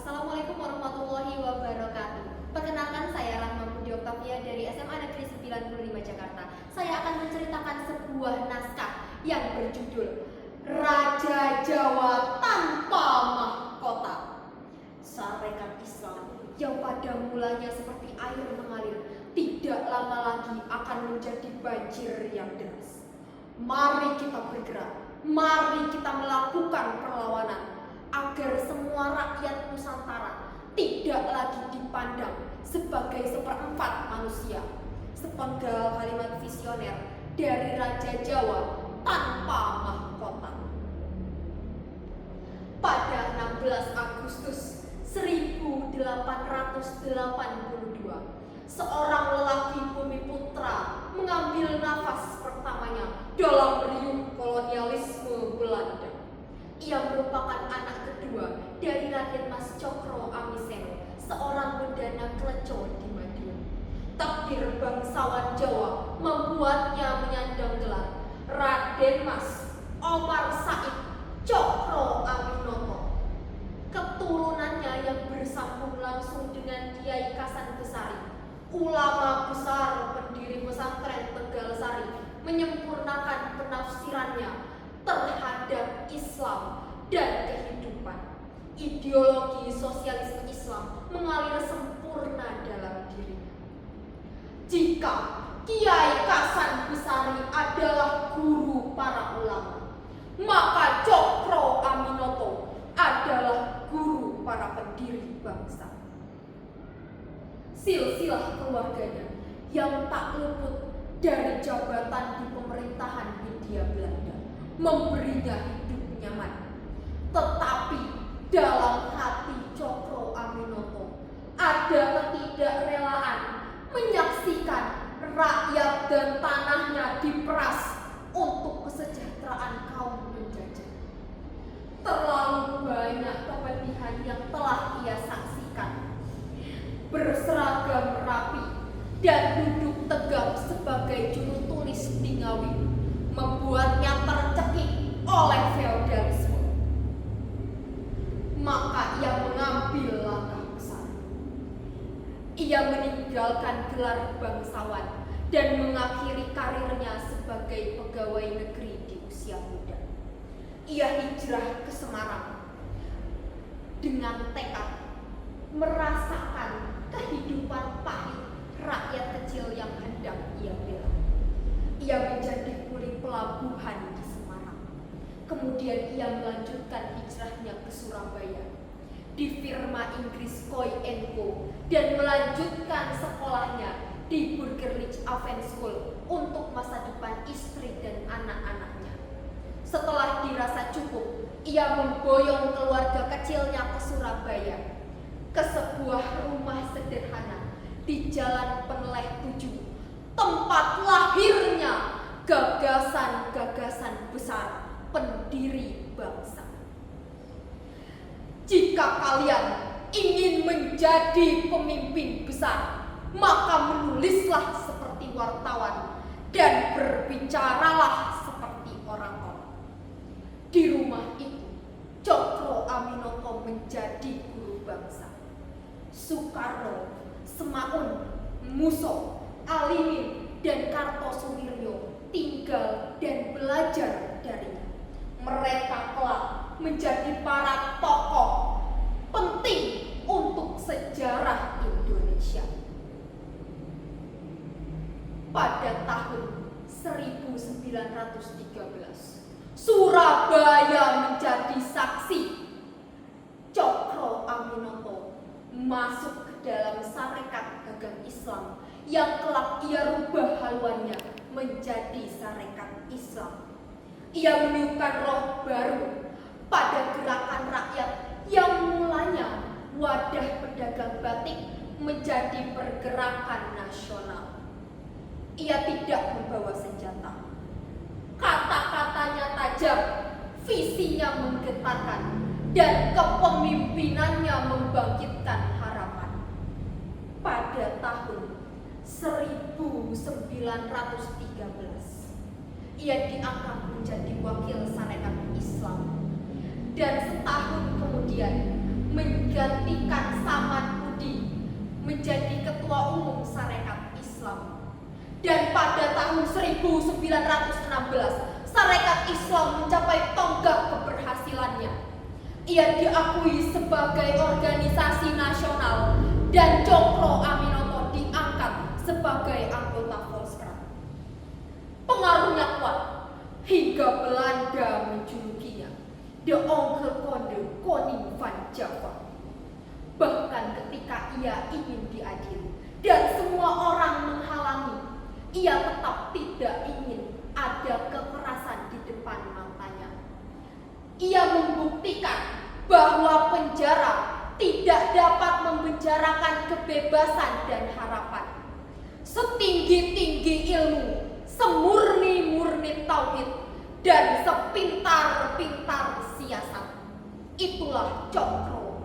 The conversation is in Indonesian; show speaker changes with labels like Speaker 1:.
Speaker 1: Assalamualaikum warahmatullahi wabarakatuh. Perkenalkan, saya Rahma Budi Oktavia dari SMA Negeri 95 Jakarta. Saya akan menceritakan sebuah naskah yang berjudul Raja Jawa Tanpa Mahkota. Sarekat Islam yang pada mulanya seperti air mengalir, tidak lama lagi akan menjadi banjir yang deras. Mari kita bergerak, mari kita melakukan perlawanan agar semua rakyat Nusantara tidak lagi dipandang sebagai seperempat manusia. Sepenggal kalimat visioner dari Raja Jawa Tanpa Mahkota. Pada 16 Agustus 1882, seorang lelaki Bumiputra mengambil nafas pertamanya dalam riuh kolonialisme Belanda. Ia merupakan anak kedua dari Raden Mas Cokro Amiseno, seorang bendana Kleco di Madiun. Takdir bangsawan Jawa membuatnya menyandang gelar Raden Mas Omar Said Cokro Aminoto. Keturunannya yang bersambung langsung dengan Kiai Kasan Besari, ulama besar pendiri pesantren Tegal Sari, menyempurnakan penafsirannya terhadap Islam dan kehidupan. Ideologi sosialisme Islam mengalir sempurna dalam dirinya. Jika Kiai Kasan Besari adalah guru para ulama, maka Cokro Aminoto adalah guru para pendiri bangsa. Silsilah keluarganya yang tak luput dari jabatan di pemerintahan Hindia Belanda memberinya hidup nyaman. Tetapi dalam hati Cokro Aminoto ada ketidakrelaan menyaksikan rakyat dan tanahnya diperas untuk kesejahteraan kaum penjajah. Terlalu banyak kepedihan yang telah ia saksikan. Berseragam rapi dan duduk tegap sebagai juru tulis di Ngawi membuatnya tercekik oleh feodalisme. Maka ia mengambil langkah besar. Ia meninggalkan gelar bangsawan dan mengakhiri karirnya sebagai pegawai negeri di usia muda. Ia hijrah ke Semarang dengan tekad merasakan kehidupan pahit rakyat kecil yang hendak ia bela. Ia menjadi kuli pelabuhan di Semarang. Kemudian ia melanjutkan hijrahnya ke Surabaya di firma Inggris Coy & Co dan melanjutkan sekolahnya di Burgerlich Aven School untuk masa depan istri dan anak-anaknya. Setelah dirasa cukup, ia memboyong keluarga kecilnya ke Surabaya, ke sebuah rumah sederhana di Jalan Peneleh 7, tempat lahirnya gagasan-gagasan besar pendiri bangsa. Jika kalian ingin menjadi pemimpin besar, maka menulislah seperti wartawan dan berbicaralah seperti orator. Di rumah itu, Cokro Aminoto menjadi guru bangsa. Soekarno, Semaun, Musso, Alimin, dan Kartosuwiryo tinggal dan belajar darinya. Mereka kelak menjadi para tokoh penting untuk sejarah Indonesia. Pada tahun 1913, Surabaya menjadi saksi. Cokro Aminoto masuk ke dalam Sarekat Dagang Islam yang kelak ia rubah haluannya menjadi Sarekat Islam. Ia meniupkan roh baru pada gerakan rakyat yang mulanya wadah pedagang batik menjadi pergerakan nasional. Ia tidak membawa senjata. Kata-katanya tajam, visinya menggetarkan, dan kepemimpinannya membangkitkan harapan. Pada tahun 1913, ia diangkat menjadi wakil Sarekat Islam dan setahun kemudian mengganti Dan pada tahun 1916, Sarekat Islam mencapai tonggak keberhasilannya. Ia diakui sebagai organisasi nasional dan Cokro Aminoto diangkat sebagai anggota Volkskrant. Pengaruhnya kuat hingga Belanda menjulukinya The Ongelkonde Koning van Java. Bahkan ketika ia ingin diadili dan semua orang menghalangi, ia tetap tidak ingin ada kekerasan di depan matanya. Ia membuktikan bahwa penjara tidak dapat memenjarakan kebebasan dan harapan. Setinggi-tinggi ilmu, semurni-murni tauhid, dan sepintar-pintar siasat, itulah Cokro